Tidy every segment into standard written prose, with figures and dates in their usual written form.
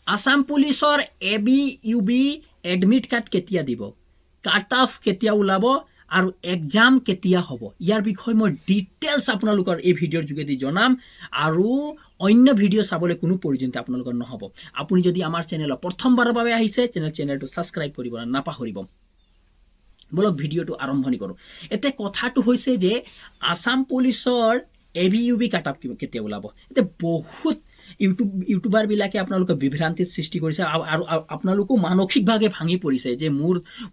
আসাম পুলিচৰ AB UB admit card কেতিয়া দিব, কাট অফ কেতিয়া ওলাব আৰু এক্সাম কেতিয়া হ'ব, ইয়াৰ বিষয়ে মই ডিটেইলছ আপোনালোকৰ এই ভিডিঅ'ৰ যোগেদি জনাম আৰু অন্য ভিডিঅ' চাবলৈ কোনো প্ৰয়োজনীয়তা আপোনালোকৰ নহ'ব। আপুনি যদি আমাৰ চেনেলৰ প্ৰথমবাৰৰ বাবে আহিছে চেনেলটো ছাবস্ক্ৰাইব কৰিব নাপাহৰিব। বলক ভিডিঅ'টো আৰম্ভণি কৰোঁ। এতিয়া কথাটো হৈছে যে আসাম পুলিচৰ এবি ইউবি কাট অফ কেতিয়া ওলাব। এতিয়া বহুত ইউটিউবাৰবিলাকে আপোনালোকে বিভ্ৰান্তিৰ সৃষ্টি কৰিছে আৰু আপোনালোকো মানসিকভাৱে ভাঙি পৰিছে যে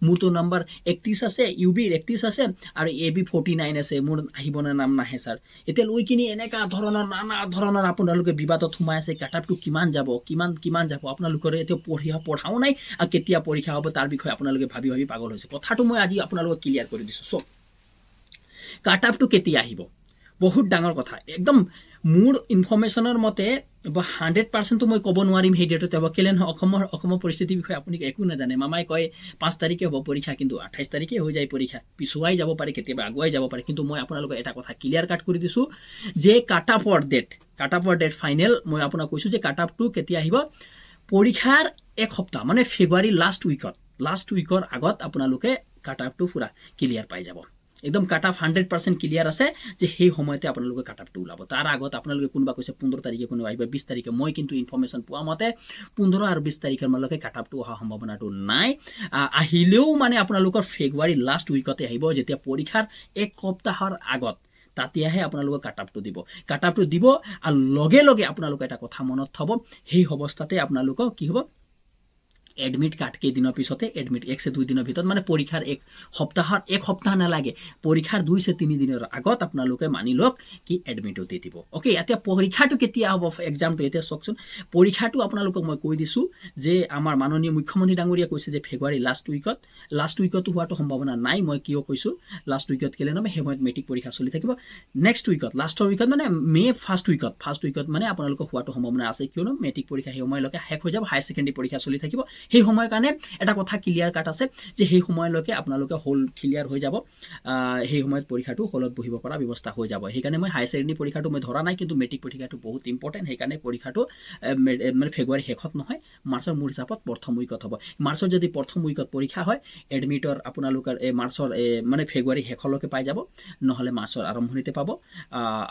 মোৰতো নম্বৰ 31 আছে, ইউবিৰ 31 আছে আৰু এবি 49 আছে, মোৰ আহিবনে নাম নাহে ছাৰ। এতিয়া লৈ কিনি এনেকুৱা ধৰণৰ নানা ধৰণৰ আপোনালোকে বিবাদত সোমাই আছে। কাট অফটো কিমান যাব, কিমান যাব, আপোনালোকৰ এতিয়া পঢ়াও নাই আৰু কেতিয়া পৰীক্ষা হ'ব তাৰ বিষয়ে আপোনালোকে ভাবি পাগল হৈছে। কথাটো মই আজি আপোনালোকক ক্লিয়াৰ কৰি দিছোঁ। চব কাট অফটো কেতিয়া আহিব, বহুত ডাঙৰ কথা। একদম মোৰ ইনফৰমেশ্যনৰ মতে 100% মই ক'ব নোৱাৰিম সেই ডেটত হ'ব। কেলে নহয়, অসমৰ পৰিস্থিতিৰ বিষয়ে আপুনি একো নাজানে। মামাই কয় 5 তাৰিখে হ'ব পৰীক্ষা, কিন্তু 28 তাৰিখে হৈ যায় পৰীক্ষা। পিছুৱাই যাব পাৰে, কেতিয়াবা আগুৱাই যাব পাৰে। কিন্তু মই আপোনালোকক এটা কথা ক্লিয়াৰ কাট কৰি দিছোঁ যে কাট অফৰ ডেট ফাইনেল মই আপোনাক কৈছোঁ যে কাট অফটো কেতিয়া আহিব। পৰীক্ষাৰ এক সপ্তাহ মানে ফেব্ৰুৱাৰী লাষ্ট উইকৰ আগত আপোনালোকে কাট অফটো পুৰা ক্লিয়াৰ পাই যাব। একদম কাট অফ 100% ক্লিয়াৰ আছে যে সেই সময়তে আপোনালোকে কাট অফটো ওলাব। তাৰ আগত আপোনালোকে কোনোবা কৈছে 15 তাৰিখে, কোনোবা আহিব 20 তাৰিখে। মই কিন্তু ইনফৰমেশ্যন পোৱা মতে 15 আৰু 20 তাৰিখৰ মাজলৈকে কাট অফটো অহাৰ সম্ভাৱনাটো নাই। আহিলেও মানে আপোনালোকৰ ফেব্ৰুৱাৰী লাষ্ট উইকতে আহিব, যেতিয়া পৰীক্ষাৰ এক সপ্তাহৰ আগত তেতিয়াহে আপোনালোকে কাট অফটো দিব। কাট অফটো দিব আৰু লগে লগে আপোনালোকে এটা কথা মনত থ'ব, সেই অৱস্থাতে আপোনালোকক কি হ'ব, এডমিট কাৰ্ড কেইদিনৰ পিছতে এডমিট 1-2 দিনৰ ভিতৰত, মানে পৰীক্ষাৰ এক সপ্তাহ নালাগে, পৰীক্ষাৰ 2-3 দিনৰ আগত আপোনালোকে মানি লওক কি এডমিটটো দি দিব। অ'কে, এতিয়া পৰীক্ষাটো কেতিয়া হ'ব, এক্সামটো এতিয়া চাওকচোন। পৰীক্ষাটো আপোনালোকক মই কৈ দিছোঁ যে আমাৰ মাননীয় মুখ্যমন্ত্ৰী ডাঙৰীয়াই কৈছে যে ফেব্ৰুৱাৰী লাষ্ট উইকতো হোৱাটো সম্ভাৱনা নাই। মই কিয় কৈছোঁ লাষ্ট উইকত, কেলে নহয়, সেই সময়ত মেট্ৰিক পৰীক্ষা চলি থাকিব। নেক্সট উইকত, লাষ্টৰ উইকত মানে মে ফাৰ্ষ্ট উইকত মানে আপোনালোকৰ হোৱাটো সম্ভাৱনা আছে, কিয়নো মেট্ৰিক পৰীক্ষা সেই সময়লৈকে শেষ হৈ যাব, হায়াৰ ছেকেণ্ডেৰী পৰীক্ষা চলি থাকিব। সেই সময়ৰ কাৰণে এটা কথা ক্লিয়াৰ কাট আছে যে সেই সময়লৈকে আপোনালোকে হল ক্লিয়াৰ হৈ যাব। সেই সময়ত পৰীক্ষাটো হলত বহিব পৰা ব্যৱস্থা হৈ যাব। সেইকাৰণে মই হায়াৰ ছেকেণ্ডেৰী পৰীক্ষাটো মই ধৰা নাই, কিন্তু মেট্ৰিক পৰীক্ষাটো বহুত ইম্পৰ্টেণ্ট। সেইকাৰণে পৰীক্ষাটো মানে ফেব্ৰুৱাৰী শেষত নহয়, মাৰ্চৰ মোৰ হিচাপত প্ৰথম উইকত হ'ব। মাৰ্চৰ যদি প্ৰথম উইকত পৰীক্ষা হয়, এডমিটৰ আপোনালোকৰ মাৰ্চৰ মানে ফেব্ৰুৱাৰী শেষলৈকে পাই যাব, নহ'লে মাৰ্চৰ আৰম্ভণিতে পাব।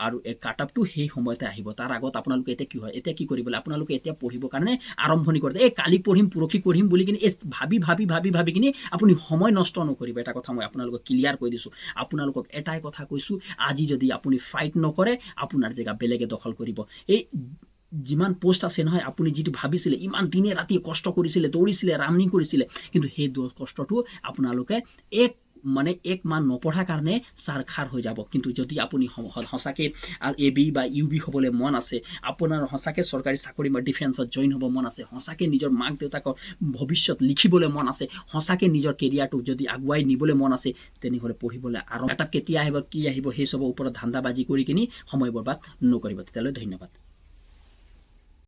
আৰু কাট অফটো সেই সময়তে আহিব। তাৰ আগত আপোনালোকে এতিয়া কি কৰিব লাগে, আপোনালোকে এতিয়া পঢ়িবৰ কাৰণে আৰম্ভণি কৰে। এই কালি পঢ়িম, পৰহি পঢ়িম বুলি কিনি ভাবি কিনি আপুনি সময় নষ্ট নকৰিব। এটা কথা মই আপোনালোকক ক্লিয়াৰ কৰি দিছোঁ। আপোনালোকক এটাই কথা কৈছোঁ, আজি যদি আপুনি ফাইট নকৰে, আপোনাৰ জেগা বেলেগে দখল কৰিব। এই যিমান পোষ্ট আছে নহয়, আপুনি যিটো ভাবিছিলে, ইমান দিনে ৰাতি কষ্ট কৰিছিলে, দৌৰিছিলে, ৰানিং কৰিছিলে, কিন্তু সেই কষ্টটো আপোনালোকে এক মাহ নপঢ়াৰ কাৰণে চাৰখাৰ হৈ যাব। কিন্তু যদি আপুনি সঁচাকৈ এবি বা ইউবি হ'বলৈ মন আছে, আপোনাৰ সঁচাকৈ চৰকাৰী চাকৰি বা ডিফেন্সত জইন হ'ব মন আছে, সঁচাকৈ নিজৰ মাক দেউতাকৰ ভৱিষ্যত লিখিবলৈ মন আছে, সঁচাকৈ নিজৰ কেৰিয়াৰটো যদি আগুৱাই নিবলৈ মন আছে, তেনেহ'লে পঢ়িবলৈ আৰু এটা কেতিয়া আহিব, কি আহিব, সেই চবৰ ওপৰত ধান্দাবাজি কৰি কিনি সময় বৰবাদ নকৰিব। তেতিয়ালৈ ধন্যবাদ।